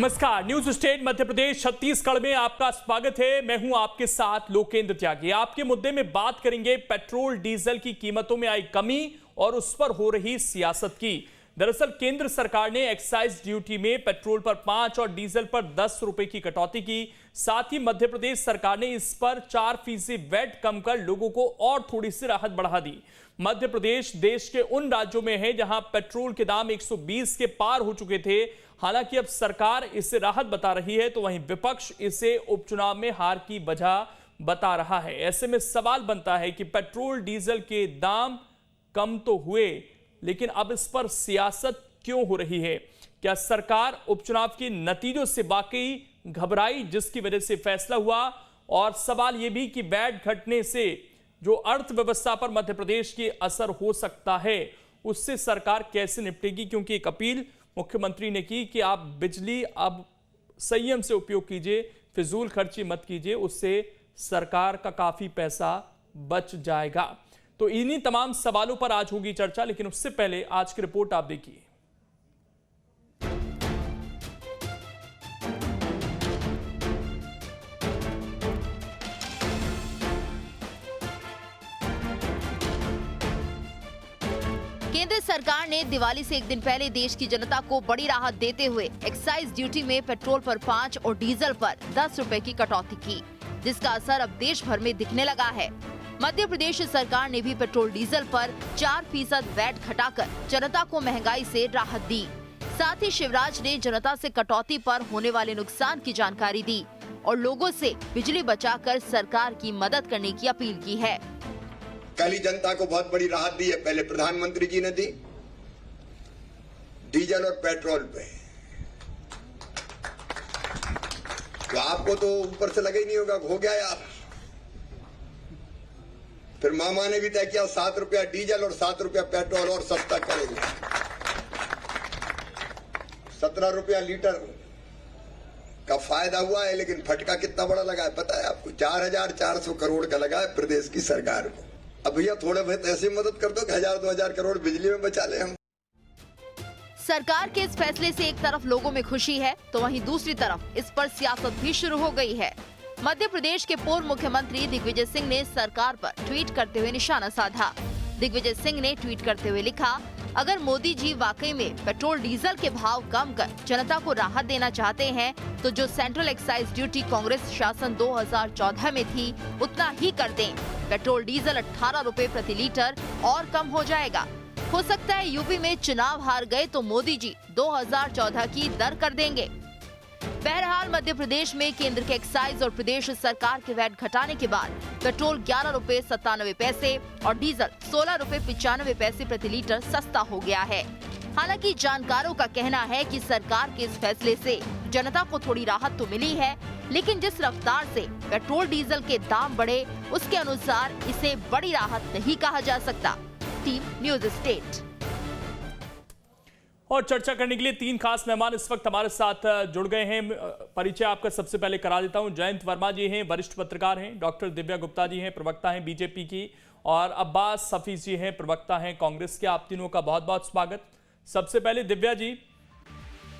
नमस्कार, news state Madhya Pradesh Chhattisgarh में आपका स्वागत है। मैं हूं आपके साथ लोकेंद्र त्यागी। आपके मुद्दे में बात करेंगे पेट्रोल डीजल की कीमतों में आई कमी और उस पर हो रही सियासत की। दरअसल केंद्र सरकार ने एक्साइज ड्यूटी में पेट्रोल पर 5 और डीजल पर 10 रुपए की कटौती की। साथ ही मध्य प्रदेश सरकार ने इस पर 4% वैट कम कर लोगों को और थोड़ी सी राहत बढ़ा दी। मध्य प्रदेश देश के उन राज्यों में है जहां पेट्रोल के दाम 120 के पार हो चुके थे। हालांकि अब सरकार इसे राहत बता रही है, तो वहीं विपक्ष इसे उपचुनाव में हार की वजह बता रहा है। ऐसे में सवाल बनता है कि पेट्रोल डीजल के दाम कम तो हुए, लेकिन अब इस पर सियासत क्यों हो रही है? क्या सरकार उपचुनाव के नतीजों से वाकई घबराई जिसकी वजह से फैसला हुआ? और सवाल यह भी कि वैट घटने से जो अर्थव्यवस्था पर मध्य प्रदेश की असर हो सकता है, उससे सरकार कैसे निपटेगी? क्योंकि एक अपील मुख्यमंत्री ने की कि आप बिजली अब संयम से उपयोग कीजिए, फिजूल खर्ची मत कीजिए, उससे सरकार का काफी पैसा बच जाएगा। तो इन्हीं तमाम सवालों पर आज होगी चर्चा, लेकिन उससे पहले आज की रिपोर्ट आप देखिए। केंद्र सरकार ने दिवाली से एक दिन पहले देश की जनता को बड़ी राहत देते हुए एक्साइज ड्यूटी में पेट्रोल पर 5 और डीजल पर 10 रुपए की कटौती की, जिसका असर अब देश भर में दिखने लगा है। मध्य प्रदेश सरकार ने भी पेट्रोल डीजल पर 4% वैट घटाकर जनता को महंगाई से राहत दी। साथ ही शिवराज ने जनता से कटौती पर होने वाले नुकसान की जानकारी दी और लोगों से बिजली बचाकर सरकार की मदद करने की अपील की है। कल ही जनता को बहुत बड़ी राहत दी है, पहले प्रधानमंत्री जी ने दी डीजल और पेट्रोल पे। तो आपको तो ऊपर से लगा ही नहीं होगा, हो गया यार। फिर मामा ने भी तय किया 7 रुपया डीजल और 7 रुपया पेट्रोल और सस्ता करेंगे। 17 रुपया लीटर का फायदा हुआ है, लेकिन फटका कितना बड़ा लगा है पता है आपको? 4,400 करोड़ का लगा है प्रदेश की सरकार को। अब भैया थोड़ा बहुत ऐसी मदद कर दो कि 1,000-2,000 करोड़ बिजली में बचा ले हम। सरकार के इस फैसले से एक तरफ लोगों में खुशी है, तो वहीं दूसरी तरफ इस पर सियासत भी शुरू हो गई है। मध्य प्रदेश के पूर्व मुख्यमंत्री दिग्विजय सिंह ने सरकार पर ट्वीट करते हुए निशाना साधा। दिग्विजय सिंह ने ट्वीट करते हुए लिखा, अगर मोदी जी वाकई में पेट्रोल डीजल के भाव कम कर जनता को राहत देना चाहते हैं, तो जो सेंट्रल एक्साइज ड्यूटी कांग्रेस शासन 2014 में थी उतना ही कर दें। पेट्रोल डीजल 18 रुपए प्रति लीटर और कम हो जाएगा। हो सकता है यूपी में चुनाव हार गए तो मोदी जी 2014 की दर कर देंगे। बहरहाल मध्य प्रदेश में केंद्र के एक्साइज और प्रदेश सरकार के वैट घटाने के बाद पेट्रोल 11 रुपए 97 पैसे और डीजल 16 रुपए 95 पैसे प्रति लीटर सस्ता हो गया है। हालांकि जानकारों का कहना है कि सरकार के इस फैसले से जनता को थोड़ी राहत तो मिली है, लेकिन जिस रफ्तार से पेट्रोल डीजल के दाम बढ़े उसके अनुसार इसे बड़ी राहत नहीं कहा जा सकता। Team news state. और चर्चा करने के लिए 3 खास मेहमान इस वक्त हमारे साथ जुड़ गए हैं। परिचय आपका सबसे पहले करा देता हूं। जयंत वर्मा जी हैं, वरिष्ठ पत्रकार हैं। डॉक्टर दिव्या गुप्ता जी हैं, प्रवक्ता हैं बीजेपी की। और अब्बास हफीज जी हैं, प्रवक्ता हैं कांग्रेस के। आप तीनों का बहुत बहुत स्वागत। सबसे पहले दिव्या जी,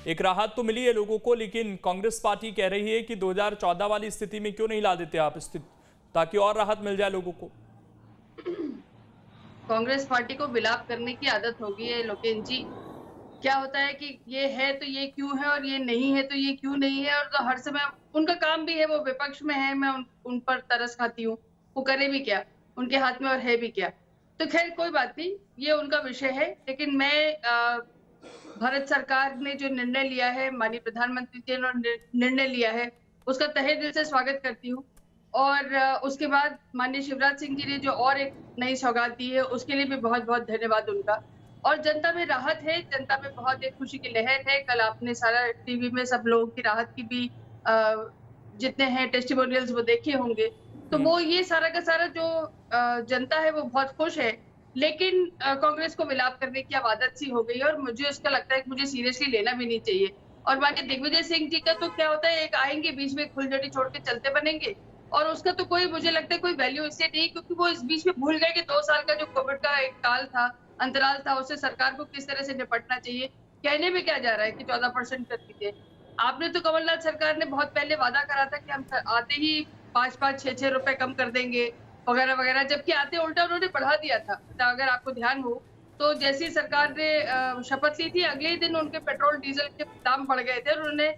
एक राहत तो मिली है लोगों को, लेकिन कांग्रेस पार्टी कह रही है कि 2014 वाली स्थिति में क्यों नहीं ला देते आप स्थिति, ताकि और राहत मिल जाए लोगों को। कांग्रेस पार्टी को विलाप करने की आदत हो गई है लोकेंद्र जी। क्या होता है कि ये है तो ये क्यों है और ये नहीं है तो ये क्यों नहीं है, और तो हर समय उनका काम भी है, वो विपक्ष में है, मैं उन पर तरस खाती हूँ। वो करे भी क्या, उनके हाथ में और है भी क्या। तो खैर कोई बात नहीं, ये उनका विषय है। लेकिन मैं भारत सरकार ने जो निर्णय लिया है, माननीय प्रधानमंत्री जी ने निर्णय लिया है, उसका तहे दिल से स्वागत करती हूँ। और उसके बाद माननीय शिवराज सिंह जी ने जो और एक नई सौगात दी है, उसके लिए भी बहुत बहुत धन्यवाद उनका। और जनता में राहत है, जनता में बहुत एक खुशी की लहर है। कल आपने सारा टीवी में सब लोगों की राहत की भी जितने हैं टेस्टिमोनियल्स वो देखे होंगे। तो वो ये सारा का सारा जो जनता है वो बहुत खुश है। लेकिन कांग्रेस को विलाप करने की अब आदत सी हो गई है, और मुझे उसका लगता है कि मुझे सीरियसली लेना भी नहीं चाहिए। और माननीय दिग्विजय सिंह जी का तो क्या होता है, एक आएंगे बीच में फुलझड़ी छोड़ के चलते बनेंगे, और उसका तो कोई मुझे लगता है कोई वैल्यू इससे नहीं, क्योंकि वो इस बीच में भूल गए कि 2 साल का जो कोविड का एक काल था, अंतराल था, उससे सरकार को किस तरह से निपटना चाहिए। कहने में क्या जा रहा है कि 14% कर दीजिए। आपने तो कमलनाथ सरकार ने बहुत पहले वादा करा था कि हम आते ही 5-5, 6-6 रुपए कम कर देंगे वगैरह वगैरह, जबकि आते उल्टा उन्होंने बढ़ा दिया था। तो अगर आपको ध्यान हो तो जैसी सरकार ने शपथ ली थी, अगले ही दिन उनके पेट्रोल डीजल के दाम बढ़ गए थे और उन्होंने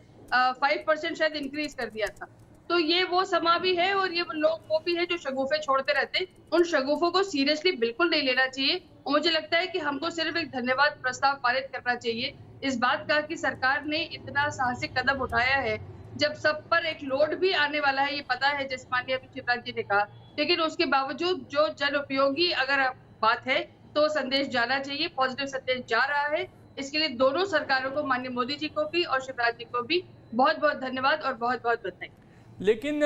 5% शायद इंक्रीज कर दिया था। तो ये वो समा भी है और ये लोग वो भी है जो शगुफे छोड़ते रहते। उन शगुफों को सीरियसली बिल्कुल नहीं लेना चाहिए और मुझे लगता है कि हमको सिर्फ एक धन्यवाद प्रस्ताव पारित करना चाहिए इस बात का कि सरकार ने इतना साहसिक कदम उठाया है, जब सब पर एक लोड भी आने वाला है, ये पता है, जैसे माननीय शिवराज जी ने कहा, लेकिन उसके बावजूद जो जन उपयोगी अगर बात है तो संदेश जाना चाहिए, पॉजिटिव संदेश जा रहा है। इसके लिए दोनों सरकारों को, माननीय मोदी जी को भी और शिवराज जी को भी बहुत बहुत धन्यवाद और बहुत बहुत बधाई। लेकिन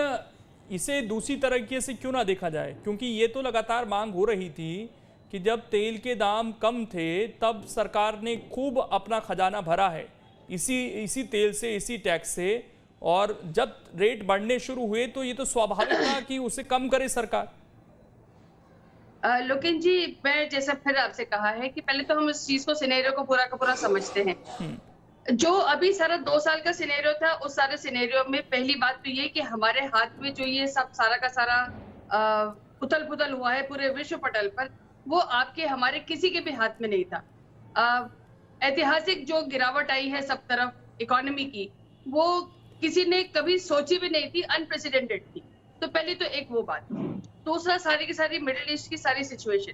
इसे दूसरी तरीके से क्यों ना देखा जाए, क्योंकि ये तो लगातार मांग हो रही थी कि जब तेल के दाम कम थे तब सरकार ने खूब अपना खजाना भरा है इसी तेल से, इसी टैक्स से, और जब रेट बढ़ने शुरू हुए तो ये तो स्वाभाविक था कि उसे कम करे सरकार। लोकेन जी, मैं जैसा फिर आपसे कहा है कि पहले तो हम इस चीज को, सिनेरियो को पूरा का पूरा समझते हैं। जो अभी सारा 2 साल का सिनेरियो था, उस सारे सिनेरियो में पहली बात तो ये कि हमारे हाथ में जो ये सब सारा का सारा उथल पुथल हुआ है पूरे विश्व पटल पर, वो आपके हमारे किसी के भी हाथ में नहीं था। ऐतिहासिक जो गिरावट आई है सब तरफ इकोनॉमी की, वो किसी ने कभी सोची भी नहीं थी, अनप्रेसिडेंटेड थी। तो पहले तो एक वो बात, दूसरा सारी की सारी मिडिल ईस्ट की सारी सिचुएशन,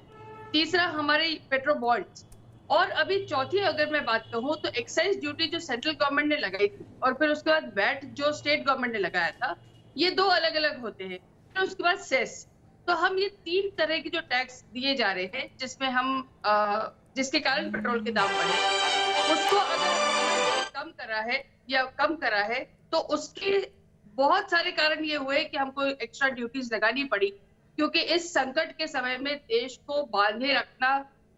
तीसरा हमारे पेट्रो बॉन्ड्स, और अभी चौथी अगर मैं बात कहूँ तो एक्साइज ड्यूटी जो सेंट्रल गवर्नमेंट ने लगाई थी और फिर उसके बाद वैट जो स्टेट गवर्नमेंट ने लगाया था, ये 2 अलग अलग होते हैं। फिर उसके बाद सेस, तो हम ये 3 तरह की जो टैक्स दिए जा रहे हैं जिसमें हम जिसके कारण पेट्रोल के दाम बढ़े, उसको अगर कम करा है तो उसके बहुत सारे कारण ये हुए कि हमको एक्स्ट्रा ड्यूटीज लगानी पड़ी, क्योंकि इस संकट के समय में देश को बांधे रखना,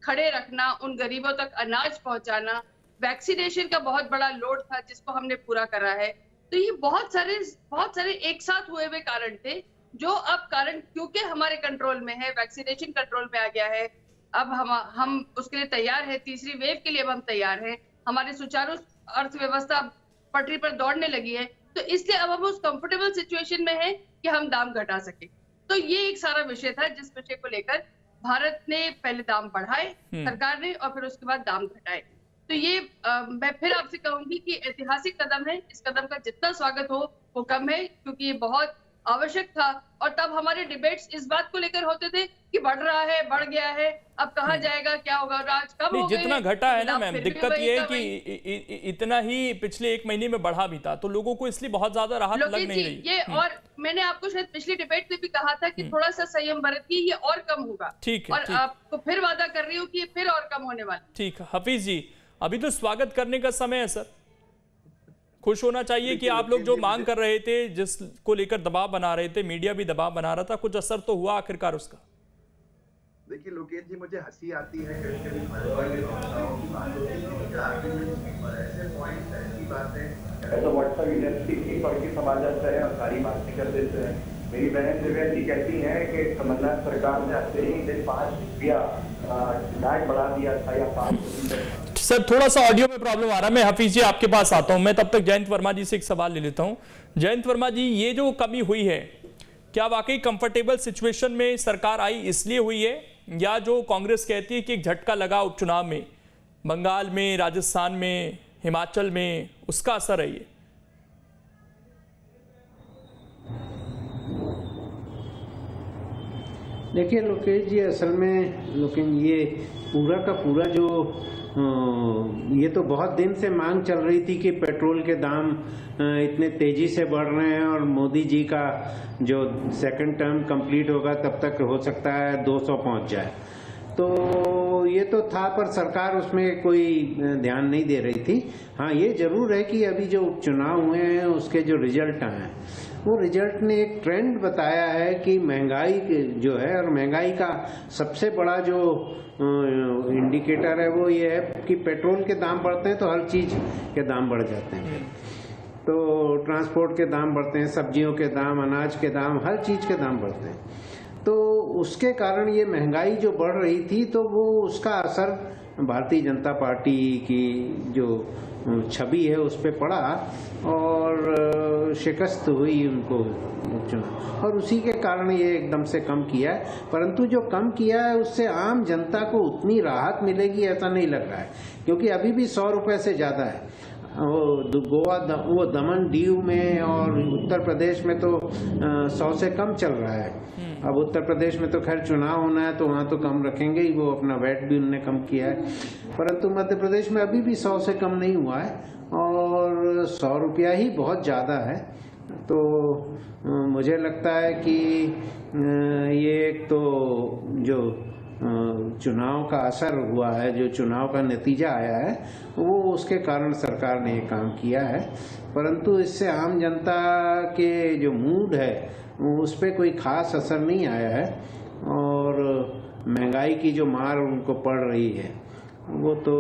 खड़े रखना, उन गरीबों तक अनाज पहुंचाना, वैक्सीनेशन का बहुत बड़ा लोड था जिसको हमने पूरा करा है। तो ये बहुत सारे एक साथ हुए हुए कारण थे, जो अब कारण क्योंकि हमारे कंट्रोल में है, वैक्सीनेशन कंट्रोल में आ गया है, अब हम उसके लिए तैयार है, तीसरी वेव के लिए अब हम तैयार हैं, हमारी सुचारू अर्थव्यवस्था पटरी पर दौड़ने लगी है, तो इसलिए अब हम उस कंफर्टेबल सिचुएशन में है कि हम दाम घटा सके। तो ये एक सारा विषय था जिस विषय को लेकर भारत ने पहले दाम बढ़ाए सरकार ने, और फिर उसके बाद दाम घटाए। तो ये मैं फिर आपसे कहूंगी कि ऐतिहासिक कदम है, इस कदम का जितना स्वागत हो वो कम है, क्योंकि ये बहुत आवश्यक था। और तब हमारे डिबेट्स इस बात को लेकर होते थे कि बढ़ रहा है, बढ़ गया है, अब कहाँ जाएगा, क्या होगा, और आज कम हो गए। जितना घटा है ना मैम, दिक्कत ये है कि इतना ही पिछले 1 महीने में बढ़ा भी था, तो लोगों को इसलिए बहुत ज्यादा राहत लग नहीं रही। ये और मैंने आपको शायद पिछली डिबेट में भी कहा था कि थोड़ा सा संयम बरतिए, ये और कम होगा। ठीक है, और आपको फिर वादा कर रही हूँ कि ये फिर और कम होने वाला। ठीक है हफीज जी, अभी तो स्वागत करने का समय है सर, खुश होना चाहिए कि आप लोग जो मांग कर रहे थे, जिसको लेकर दबाव बना रहे थे, मीडिया भी दबाव बना रहा था, कुछ असर तो हुआ आखिरकार उसका? देखिए लोकेश जी, मुझे हंसी आती है कभी ऐसे पॉइंट ऐसी बातें तो व्हाट्सएप इंडस्ट्री की पढ़ के समझ जाता है और सारी बातें कर देते हैं। मेरी बहन दिव्या जी कहती है कि कमलनाथ सरकार ने आते ही 5 रुपया टैक्स बढ़ा दिया था या 5। सर थोड़ा सा ऑडियो में प्रॉब्लम आ रहा है, मैं हफीज जी आपके पास आता हूं। मैं तब तक जयंत वर्मा जी से एक सवाल ले लेता हूं। जयंत वर्मा जी, ये जो कमी हुई है, क्या वाकई कंफर्टेबल सिचुएशन में सरकार आई इसलिए हुई है, या जो कांग्रेस कहती है कि एक झटका लगा उपचुनाव में, बंगाल में, राजस्थान में, हिमाचल में, उसका असर है ये? देखिए लोकेश जी, असल में लेकिन ये पूरा का पूरा जो ये तो बहुत दिन से मांग चल रही थी कि पेट्रोल के दाम इतने तेजी से बढ़ रहे हैं और मोदी जी का जो सेकंड टर्म कंप्लीट होगा तब तक हो सकता है 200 पहुंच जाए। तो ये तो था, पर सरकार उसमें कोई ध्यान नहीं दे रही थी। हाँ, ये जरूर है कि अभी जो उपचुनाव हुए हैं उसके जो रिजल्ट आए, वो रिजल्ट ने एक ट्रेंड बताया है कि महंगाई जो है, और महंगाई का सबसे बड़ा जो इंडिकेटर है वो ये है कि पेट्रोल के दाम बढ़ते हैं तो हर चीज के दाम बढ़ जाते हैं। तो ट्रांसपोर्ट के दाम बढ़ते हैं, सब्जियों के दाम, अनाज के दाम, हर चीज के दाम बढ़ते हैं। तो उसके कारण ये महंगाई जो बढ़ रही थी तो वो उसका असर भारतीय जनता पार्टी की जो छवि है उस पर पड़ा और शिकस्त हुई उनको चुनाव, और उसी के कारण ये एकदम से कम किया है। परंतु जो कम किया है उससे आम जनता को उतनी राहत मिलेगी ऐसा नहीं लग रहा है, क्योंकि अभी भी 100 रुपये से ज़्यादा है। वो दमन दीव में और उत्तर प्रदेश में तो 100 से कम चल रहा है। अब उत्तर प्रदेश में तो खैर चुनाव होना है तो वहाँ तो कम रखेंगे ही, वो अपना वैट भी उन्होंने कम किया है, परंतु मध्य प्रदेश में अभी भी 100 से कम नहीं हुआ है और 100 रुपया ही बहुत ज़्यादा है। तो मुझे लगता है कि ये एक तो जो चुनाव का असर हुआ है, जो चुनाव का नतीजा आया है, वो उसके कारण सरकार ने ये काम किया है, परंतु इससे आम जनता के जो मूड है उस पर कोई खास असर नहीं आया है और महंगाई की जो मार उनको पड़ रही है वो तो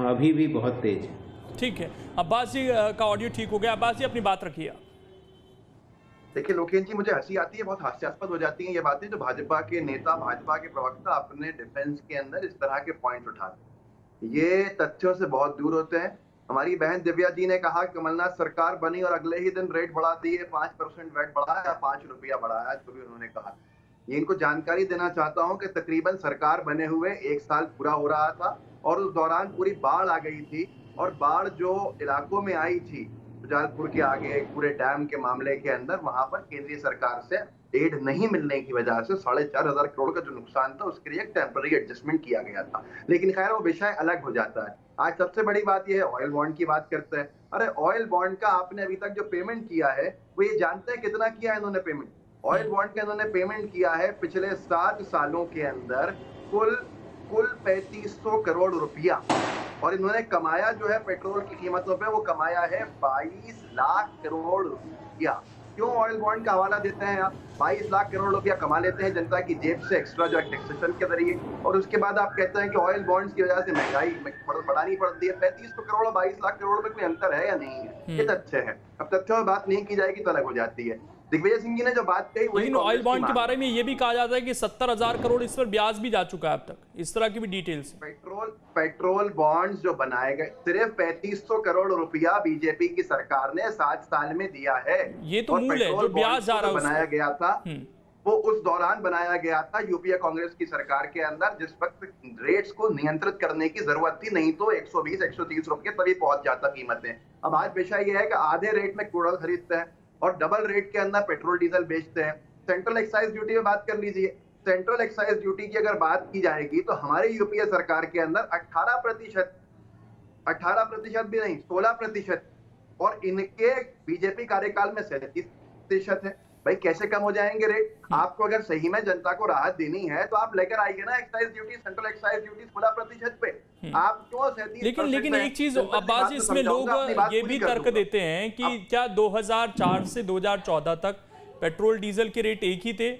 अभी भी बहुत तेज है। ठीक है, अब्बास जी का ऑडियो ठीक हो गया। अब्बास जी अपनी बात रखिए। देखिए लोकेश जी, मुझे हंसी आती है, बहुत हास्यास्पद हो जाती हैं ये बातें जो भाजपा के नेता, भाजपा के प्रवक्ता अपने डिफेंस के अंदर इस तरह के पॉइंट उठाते हैं। ये तथ्यों से बहुत दूर होते हैं। हमारी बहन दिव्या जी ने कहा कमलनाथ सरकार बनी और अगले ही दिन रेट बढ़ा दिए, 5% वैट बढ़ाया, 5 रुपया बढ़ाया, जो भी उन्होंने कहा। ये इनको जानकारी देना चाहता हूं कि तकरीबन सरकार बने हुए 1 साल पूरा हो रहा था और उस दौरान पूरी बाढ़ आ गई थी, और बाढ़ जो इलाकों में आई थी जालपुर के आगे पूरे डैम के मामले के अंदर, वहां पर केंद्रीय सरकार से एड नहीं मिलने की वजह से 4,500 करोड़ का जो नुकसान था उसके लिए एक टेम्पररी एडजस्टमेंट किया गया था। लेकिन खैर वो विषय अलग हो जाता है। आज सबसे बड़ी बात यह है, ऑयल बॉन्ड की बात करते हैं। अरे ऑयल बॉन्ड का आपने अभी तक जो पेमेंट किया है वो ये जानते हैं कितना किया है इन्होंने पेमेंट? ऑयल बॉन्ड का इन्होंने पेमेंट किया है पिछले 7 सालों के अंदर कुल 3500 करोड़ रुपया, और इन्होंने कमाया जो है पेट्रोल की कीमतों पे वो कमाया है 22 लाख करोड़ रुपया। क्यों ऑयल बॉन्ड का हवाला देते हैं आप? 22 लाख करोड़ रुपया कमा लेते हैं जनता की जेब से एक्स्ट्रा जो टैक्सेशन के जरिए, और उसके बाद आप कहते हैं कि ऑयल बॉन्ड्स की वजह से महंगाई बढ़ानी पड़ती है। 3500 करोड़ और 22 लाख करोड़ में कोई अंतर है या नहीं है? ये तथ्य है। अब तथ्यों में बात नहीं की जाएगी तो अलग हो जाती है। दिग्विजय सिंह जी ने जो बात कही, लेकिन ऑयल बॉन्ड के बारे में ये भी कहा जाता है कि 70,000 करोड़ इस पर ब्याज भी जा चुका है अब तक, इस तरह की भी डिटेल्स। पेट्रोल बॉन्ड्स जो बनाए गए, सिर्फ 3500 करोड़ रुपया बीजेपी की सरकार ने 7 साल में दिया है। ये तो मूल है, जो ब्याज जा रहा है बनाया गया था वो उस दौरान बनाया गया था यूपीए कांग्रेस की सरकार के अंदर, जिस वक्त रेट्स को नियंत्रित करने की जरूरत थी, नहीं तो 120-130 रुपए तभी पहुंच जाता कीमतें। अब आज विषय यह है कि आधे रेट में क्रूड ऑयल खरीदते हैं और डबल रेट के अंदर पेट्रोल डीजल बेचते हैं। सेंट्रल एक्साइज ड्यूटी में बात कर लीजिए। सेंट्रल एक्साइज ड्यूटी की अगर बात की जाएगी तो हमारे यूपीए सरकार के अंदर 18% भी नहीं, 16%, और इनके बीजेपी कार्यकाल में 37% है। भाई कैसे कम हो जाएंगे रेट? आपको अगर सही में जनता को राहत देनी है तो आप लेकर आइए ना excise duty, central excise duty 16% पे। आप क्यों 37%? लेकिन एक चीज अब्बास, इसमें लोग ये भी तर्क देते हैं कि क्या 2004 से 2014 तक पेट्रोल डीजल के रेट एक ही थे,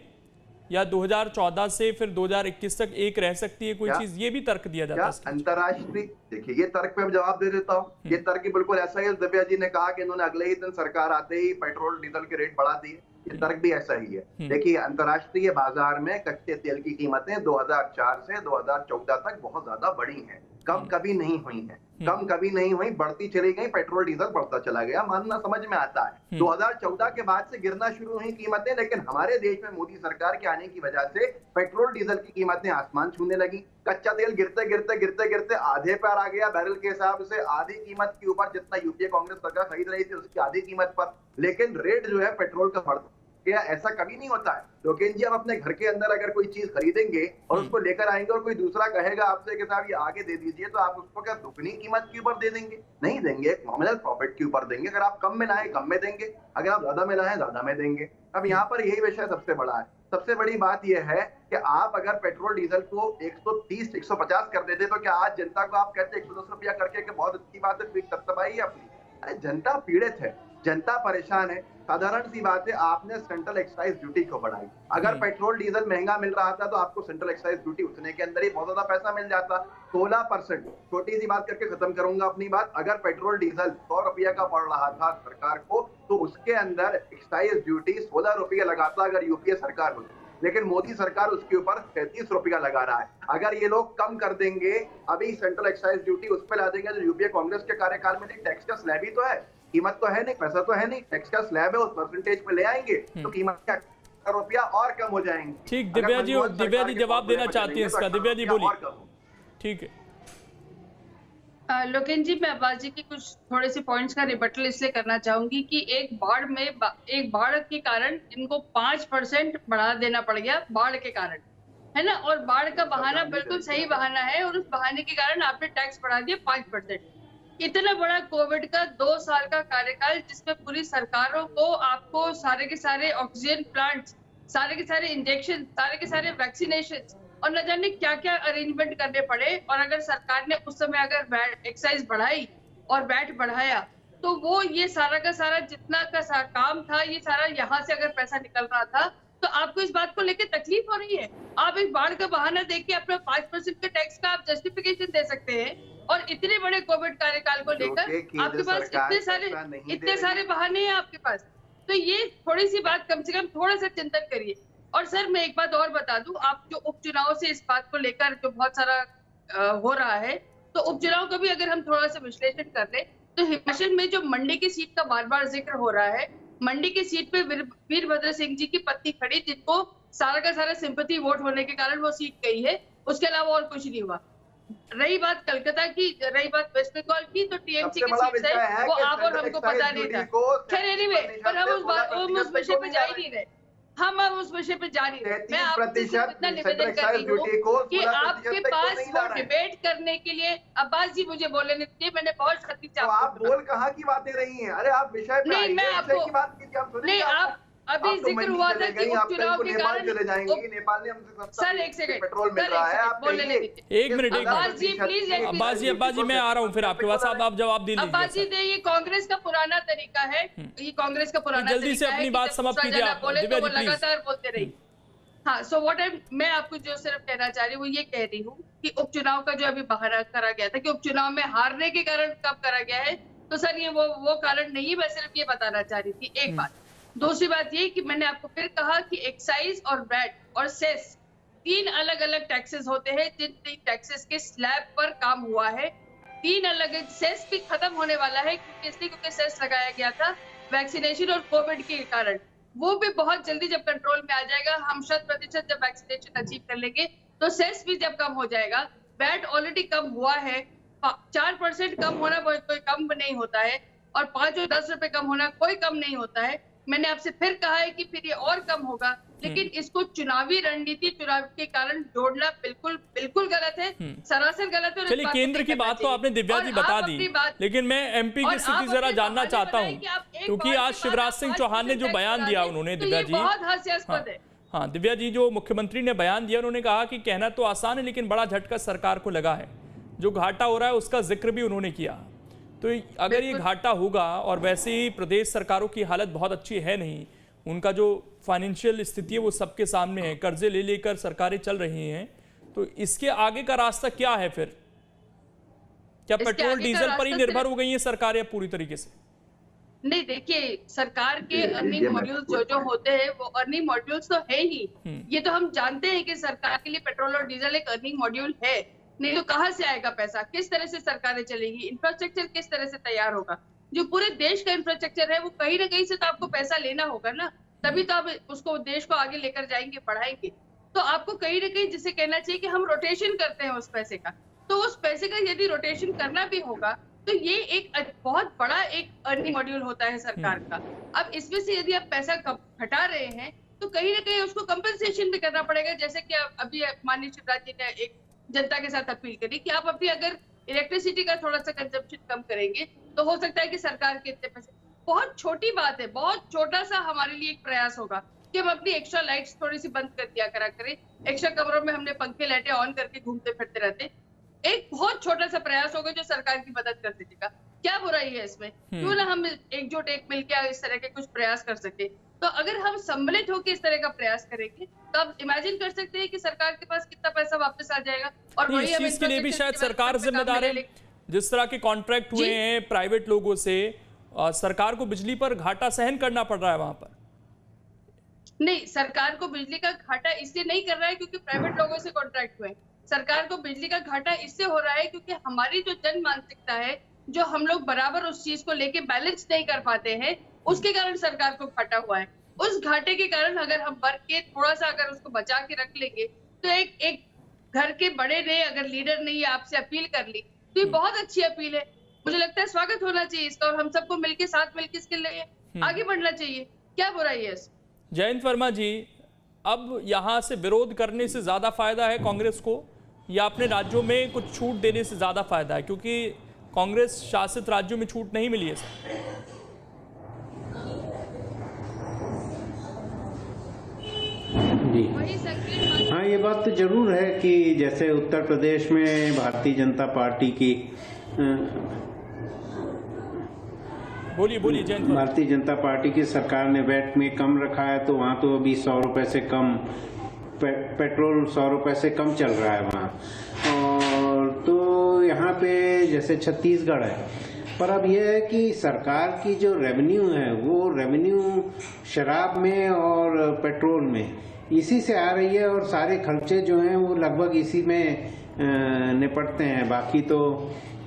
या 2014 से फिर 2021 तक एक रह सकती है कोई चीज? ये भी तर्क दिया जाता है अंतरराष्ट्रीय। देखिए ये तर्क पे मैं जवाब दे देता हूँ। ये तर्क बिल्कुल ऐसा ही है। दिव्या जी ने कहा कि इन्होंने अगले ही दिन सरकार आते ही पेट्रोल डीजल के रेट बढ़ा दिए, ये तर्क भी ऐसा ही है। देखिए अंतरराष्ट्रीय बाजार में कच्चे तेल की कीमतें 2004 से 2014 तक बहुत ज्यादा बढ़ी हैं, कम कभी नहीं हुई हैं, कम कभी नहीं हुई, बढ़ती चली गई। पेट्रोल डीजल बढ़ता चला गया, मानना समझ में आता है। 2014 के बाद से गिरना शुरू हुई कीमतें, लेकिन हमारे देश में मोदी सरकार के आने की वजह से पेट्रोल डीजल की कीमतें आसमान छूने लगी। कच्चा तेल गिरते गिरते गिरते गिरते आधे पर आ गया बैरल के हिसाब से, आधी कीमत के ऊपर, जितना यूपीए कांग्रेस सरकार खरीद रही थी उसकी आधी कीमत पर। लेकिन रेट जो है पेट्रोल का बढ़ता गया। ऐसा कभी नहीं होता है लोकेश जी। आप अपने घर के अंदर अगर कोई चीज खरीदेंगे और उसको लेकर आएंगे और कोई दूसरा कहेगा आपसे कि साहब ये आगे दे दीजिए, तो आप उसको क्या दुगनी कीमत के ऊपर दे देंगे? नहीं देंगे, एक नॉमिनल प्रॉफिट के ऊपर देंगे। अगर आप कम में लाए कम में देंगे, अगर आप ज्यादा में लाए ज्यादा में देंगे। अब यहाँ पर यही विषय सबसे बड़ा है। सबसे बड़ी बात यह है कि आप अगर पेट्रोल डीजल को 130-150 कर देते तो क्या आज जनता को आप कहते 110 रुपया करके कि बहुत अच्छी बात है, तबाही है अपनी? अरे जनता पीड़ित है, जनता परेशान है। साधारण सी बात है, आपने सेंट्रल एक्साइज ड्यूटी को बढ़ाई। अगर पेट्रोल डीजल महंगा मिल रहा था तो आपको सेंट्रल एक्साइज ड्यूटी उतने के अंदर ही बहुत ज्यादा पैसा मिल जाता। 16%, छोटी सी बात करके खत्म करूंगा अपनी बात। अगर पेट्रोल डीजल 100 रुपया का पड़ रहा था सरकार को, तो उसके अंदर एक्साइज ड्यूटी 16 रुपया लगाता अगर यूपीए सरकार होती। लेकिन मोदी सरकार उसके ऊपर 33 रुपया लगा रहा है। अगर ये लोग कम कर देंगे, अभी सेंट्रल एक्साइज ड्यूटी उस पर ला देंगे जो यूपीए कांग्रेस के कार्यकाल में, टैक्स का स्लैब ही तो है, कीमत तो है नहीं, पैसा तो है नहीं, टैक्स का स्लैब है, उस परसेंटेज पे ले आएंगे तो कीमत का रुपया और कम हो जाएंगे। ठीक, दिव्या जी जवाब देना चाहती है इसका। दिव्या जी बोलिए। ठीक है लोकेन जी, मैं अब्बास जी की कुछ थोड़े से पॉइंट्स का रिबटल इसलिए करना चाहूंगी कि एक बाढ़ के कारण इनको 5% बढ़ा देना पड़ गया, बाढ़ के कारण, है ना। और बाढ़ का बहाना बिल्कुल सही बहाना है, और उस बहाने के कारण आपने टैक्स बढ़ा दिया 5%। इतना बड़ा कोविड का 2 साल का कार्यकाल, जिसमें पूरी सरकारों को आपको सारे के सारे ऑक्सीजन प्लांट्स, सारे के सारे इंजेक्शन, सारे के सारे वैक्सीनेशन और न जाने क्या क्या अरेंजमेंट करने पड़े। और अगर सरकार ने उस समय अगर एक्साइज बढ़ाई और वैट बढ़ाया तो वो ये सारा का सारा जितना का काम था, ये सारा यहाँ से अगर पैसा निकल रहा था, तो आपको इस बात को लेकर तकलीफ हो रही है। आप एक बाढ़ का बहाना देके अपना 5% के टैक्स का आप जस्टिफिकेशन दे सकते हैं, और इतने बड़े कोविड कार्यकाल को लेकर आपके पास इतने सारे बहाने हैं आपके पास। तो ये थोड़ी सी बात कम से कम थोड़ा सा चिंतन करिए। और सर, मैं एक बात और बता दूं, आप जो उपचुनाव से इस बात को लेकर जो बहुत सारा हो रहा है, तो उपचुनाव का भी अगर हम थोड़ा सा विश्लेषण कर ले तो हिमाचल में जो मंडी की सीट का बार बार जिक्र हो रहा है, मंडी की सीट पे वीरभद्र सिंह जी की पत्नी खड़ी, जिनको सारा का सारा सिंपैथी वोट होने के कारण वो सीट गई है, उसके अलावा और कुछ नहीं हुआ। रही बात कलकत्ता की, रही बात वेस्ट बंगाल की, तो टीएमसी की सीट है, वो आप और हमको पता नहीं था। खैर एनीवे, पर हम उस विषय पे जा ही नहीं रहे, हम अब उस विषय पे जा नहीं रहे। मैं आपसे इतना निवेदन कर रही हूँ कि आपके पास वो डिबेट करने के लिए, अब्बास जी मुझे बोलने दीजिए, मैंने बहुत शक्ति से आप बोल कहाँ की बातें रही हैं? अरे आप विषय पे नहीं, मैं आपको नहीं, आप अभी जिक्र हुआ था कि उपचुनाव के कारण चले जाएंगे, नेपाल ने हमसे सर एक सेकंड पेट्रोल मिल रहा है, आप बोलने दीजिए। एक मिनट अब्बास जी प्लीज, अब्बास जी मैं आ रहा हूँ फिर आपके पास, आप जवाब दे अब्बास जी दे, ये कांग्रेस का पुराना तरीका है, ये कांग्रेस का पुराना तरीका है। जल्दी से अपनी बात समाप्त कीजिए आप, दिव्या जी प्लीज। लगातार बोलते रही। हाँ, सो मैं आपको जो सिर्फ कहना चाह रही हूँ वो ये कह रही हूँ कि उपचुनाव का जो अभी बहाना करा गया था कि उपचुनाव में हारने के कारण कब करा गया है, तो सर ये वो कारण नहीं, मैं सिर्फ ये बताना चाह रही थी। एक बात। दूसरी बात ये कि मैंने आपको फिर कहा कि एक्साइज और वैट और सेस 3 अलग अलग टैक्सेस होते हैं, जिन 3 टैक्सेस के स्लैब पर काम हुआ है। 3 अलग, सेस भी खत्म होने वाला है क्योंकि सेस लगाया गया था वैक्सीनेशन और कोविड के कारण। वो भी बहुत जल्दी जब कंट्रोल में आ जाएगा, हम 100% जब वैक्सीनेशन अचीव कर लेंगे, तो सेस भी जब कम हो जाएगा। वैट ऑलरेडी कम हुआ है, 4% कम होना कोई कम नहीं होता है, और 5 और 10 रुपए कम होना कोई कम नहीं होता है। मैंने आपसे फिर कहा है कि फिर ये और कम होगा, लेकिन इसको चुनावी रणनीति, चुनाव के कारण जोड़ना बिल्कुल गलत है, सरासर गलत है। चलिए, केंद्र की बात तो आपने दिव्या जी बता दी, लेकिन मैं एमपी की स्थिति जरा जानना चाहता हूं, क्योंकि आज शिवराज सिंह चौहान ने जो बयान दिया उन्होंने, दिव्या जी बहुत हास्यास्पद है। हाँ, दिव्या जी, जो मुख्यमंत्री ने बयान दिया, उन्होंने कहा कि कहना तो आसान है लेकिन बड़ा झटका सरकार को लगा है। जो घाटा हो रहा है उसका जिक्र भी उन्होंने किया। तो अगर ये घाटा होगा, और वैसे ही प्रदेश सरकारों की हालत बहुत अच्छी है नहीं, उनका जो फाइनेंशियल स्थिति है वो सबके सामने है, कर्जे ले लेकर सरकारें चल रही हैं, तो इसके आगे का रास्ता क्या है फिर? क्या पेट्रोल डीजल पर ही निर्भर हो गई है सरकारें अब पूरी तरीके से? नहीं, देखिए, सरकार के अर्निंग मॉड्यूल्स जो होते हैं वो अर्निंग मॉड्यूल्स तो है ही, ये तो हम जानते हैं कि सरकार के लिए पेट्रोल और डीजल एक अर्निंग मॉड्यूल है। नहीं तो कहाँ से आएगा पैसा? किस तरह से सरकारें चलेगी? इंफ्रास्ट्रक्चर किस तरह से तैयार होगा? जो पूरे देश का इंफ्रास्ट्रक्चर है वो कहीं ना कहीं से तो आपको पैसा लेना होगा ना, तभी तो आप उसको, देश को आगे लेकर जाएंगे, बढ़ाएंगे। तो आपको कहीं ना कहीं जिसे कहना चाहिए कि हम रोटेशन करते हैं उस पैसे का, तो उस पैसे का यदि रोटेशन करना भी होगा तो ये एक बहुत बड़ा एक अर्निंग मॉड्यूल होता है सरकार का। अब इसमें से यदि आप पैसा हटा रहे हैं तो कहीं ना कहीं उसको कंपनसेशन भी करना पड़ेगा। जैसे कि अभी माननीय शिवराज जी ने एक जनता के साथ अपील करी कि आप अभी अगर इलेक्ट्रिसिटी का थोड़ा सा कंजम्पशन कम करेंगे तो हो सकता है कि सरकार के इतने पैसे, बहुत छोटी बात है, बहुत छोटा सा हमारे लिए एक प्रयास होगा कि हम अपनी एक्स्ट्रा लाइट्स थोड़ी सी बंद कर दिया करा करें, एक्स्ट्रा कमरों में हमने पंखे लाइटें ऑन करके घूमते फिरते रहते। एक बहुत छोटा सा प्रयास होगा जो सरकार की मदद कर देगा। क्या बुराई है इसमें? क्यों ना हम एकजुट एक मिलकर इस तरह के कुछ प्रयास कर सके। तो अगर हम सम्मिलित होकर इस तरह का प्रयास करेंगे तो आप इमेजिन कर सकते हैं कि सरकार के पास कितना पैसा वापस आ जाएगा। और इस चीज के लिए भी शायद सरकार जिम्मेदार है। जिस तरह के कॉन्ट्रैक्ट हुए हैं प्राइवेट लोगों से, सरकार को बिजली पर घाटा सहन करना पड़ रहा है वहां पर। नहीं, सरकार को बिजली का घाटा इसलिए नहीं कर रहा है क्योंकि प्राइवेट लोगों से कॉन्ट्रैक्ट हुए। सरकार को बिजली का घाटा इससे हो रहा है क्योंकि हमारी जो जन मानसिकता है, जो हम लोग बराबर उस चीज को लेके बैलेंस नहीं कर पाते हैं, उसके कारण सरकार को घाटा हुआ है। उस घाटे के कारण अगर हम वर्ग के थोड़ा सा अगर उसको बचा के रख लेंगे, तो एक घर के बड़े ने अगर लीडर ने ये आपसे अपील कर ली, तो ये बहुत अच्छी अपील है। मुझे लगता है स्वागत होना चाहिए इसका, और हम सबको मिलके साथ मिलके इसके लिए आगे बढ़ना चाहिए। क्या बुराई है इसमें? जयंत वर्मा जी, अब यहाँ से विरोध करने से ज्यादा फायदा है कांग्रेस को, या अपने राज्यों में कुछ छूट देने से ज्यादा फायदा है? क्योंकि कांग्रेस शासित राज्यों में छूट नहीं मिली है सर। जी वही संकीर्ण हाँ, ये बात तो जरूर है कि जैसे उत्तर प्रदेश में भारतीय जनता पार्टी की बोलिए जयंत वर्मा। भारतीय जनता पार्टी की सरकार ने वैट में कम रखा है, तो वहाँ तो अभी 100 रुपए से कम पेट्रोल 100 रुपए से कम चल रहा है वहाँ। और तो यहाँ पे जैसे छत्तीसगढ़ है, पर अब यह है कि सरकार की जो रेवेन्यू है वो रेवेन्यू शराब में और पेट्रोल में इसी से आ रही है, और सारे खर्चे जो हैं वो लगभग इसी में निपटते हैं। बाकी तो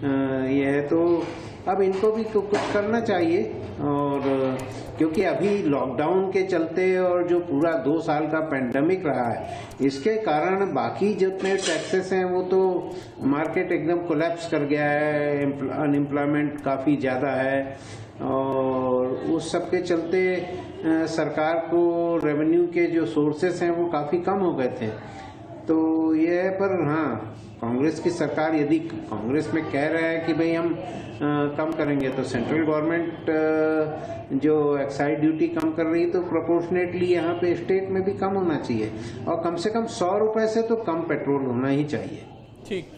यह है, तो अब इनको भी कुछ करना चाहिए। और क्योंकि अभी लॉकडाउन के चलते और जो पूरा 2 साल का पेंडेमिक रहा है, इसके कारण बाकी जितने टैक्सेस हैं वो तो मार्केट एकदम कोलैप्स कर गया है, अनएम्प्लॉयमेंट काफ़ी ज़्यादा है, और उस सब के चलते सरकार को रेवेन्यू के जो सोर्सेस हैं वो काफ़ी कम हो गए थे। तो ये है, पर हाँ, कांग्रेस की सरकार यदि कांग्रेस में कह रहा है कि भाई हम कम करेंगे, तो सेंट्रल गवर्नमेंट जो एक्साइज ड्यूटी कम कर रही है, तो प्रोपोर्शनेटली यहाँ पे स्टेट में भी कम होना चाहिए, और कम से कम 100 रुपए से तो कम पेट्रोल होना ही चाहिए। ठीक,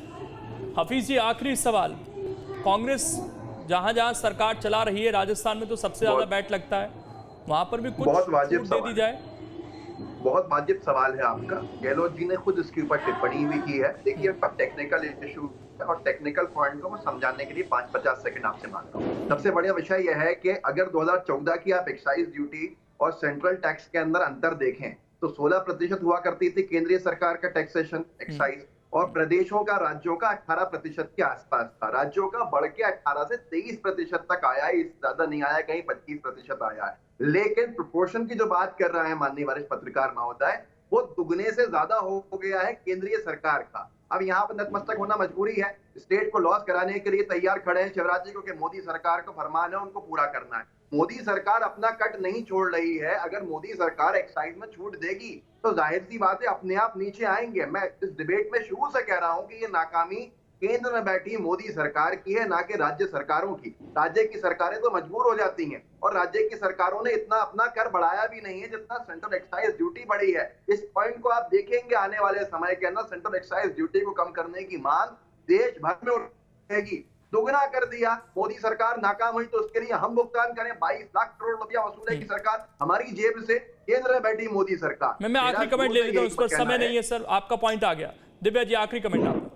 हफीज जी, आखिरी सवाल। कांग्रेस जहां जहां सरकार चला रही है, राजस्थान में तो सबसे ज्यादा बैट लगता है, वहां पर भी कुछ छूट दे दी जाए? बहुत वाजिब सवाल है आपका। गहलोत जी ने खुद इसके ऊपर टिप्पणी भी की है। देखिए, टेक्निकल इशू और टेक्निकल पॉइंट को मैं समझाने के लिए 5-50 सेकंड आपसे मांगता हूँ। सबसे बढ़िया विषय यह है कि अगर 2014 की आप एक्साइज ड्यूटी और सेंट्रल टैक्स के अंदर अंतर देखें, तो 16% हुआ करती थी केंद्रीय सरकार का टैक्सेशन एक्साइज, और प्रदेशों का, राज्यों का 18% के आसपास था। राज्यों का बढ़ के 18 से 23% तक आया है, इससे ज्यादा नहीं आया, कहीं 25% आया है। लेकिन प्रोपोर्शन की जो बात कर रहा है माननीय वरिष्ठ पत्रकार महोदय, वो दुगने से ज्यादा हो गया है केंद्रीय सरकार का। अब यहाँ पर नतमस्तक होना मजबूरी है। स्टेट को लॉस कराने के लिए तैयार खड़े हैं शिवराज जी को कि मोदी सरकार का फरमान है, उनको पूरा करना है। मोदी सरकार अपना कट नहीं छोड़ रही है। अगर मोदी सरकार एक्साइज में छूट देगी तो जाहिर सी बात है अपने आप नीचे आएंगे। मैं इस डिबेट में शुरू से कह रहा हूं कि ये नाकामी केंद्र में बैठी मोदी सरकार की है, ना कि राज्य सरकारों की। राज्य की सरकारें तो मजबूर हो जाती हैं, और राज्य की सरकारों ने इतना अपना कर बढ़ाया भी नहीं है जितना सेंट्रल एक्साइज ड्यूटी बढ़ी है। इस पॉइंट को आप देखेंगे आने वाले समय के अंदर, सेंट्रल एक्साइज ड्यूटी को कम करने की मांग देश भर में उठेगी। दुगना कर दिया, मोदी सरकार नाकाम हुई तो उसके लिए हम भुगतान करें। 22 लाख करोड़ रुपया वसूलेगी सरकार हमारी जेब से, केंद्र में बैठी मोदी सरकार। मैं आखिरी कमेंट ले लेता हूं, उस पर समय नहीं है सर, आपका पॉइंट आ गया। दिव्या जी, आखिरी कमेंट आपका।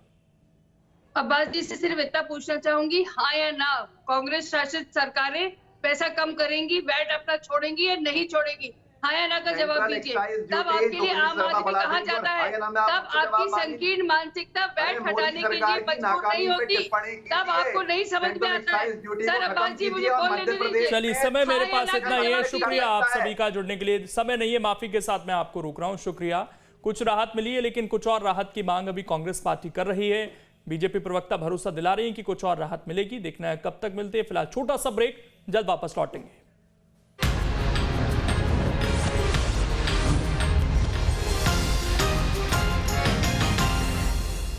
अब्बास जी से सिर्फ इतना पूछना चाहूंगी, हाँ या ना, कांग्रेस शासित सरकारें पैसा कम करेंगी, वैट अपना छोड़ेंगी या नहीं छोड़ेगी? हाँ या ना का जवाब दीजिए। तब आपके लिए आम आदमी कहा जाता है, तब आपकी संकीर्ण मानसिकता वैट हटाने के लिए मजबूर नहीं होती, तब आपको नहीं समझ में आता है। सर अब्बास जी, मुझे बोलने दीजिए। चलिए, समय मेरे पास इतना ही है। शुक्रिया आप सभी का जुड़ने के लिए। समय नहीं है, माफी के साथ मैं आपको रोक रहा हूं। शुक्रिया। कुछ राहत मिली है, लेकिन कुछ और राहत की मांग अभी कांग्रेस पार्टी कर रही है। बीजेपी प्रवक्ता भरोसा दिला रही है कि कुछ और राहत मिलेगी। देखना है कब तक मिलती है। फिलहाल छोटा सा ब्रेक, जल्द वापस लौटेंगे।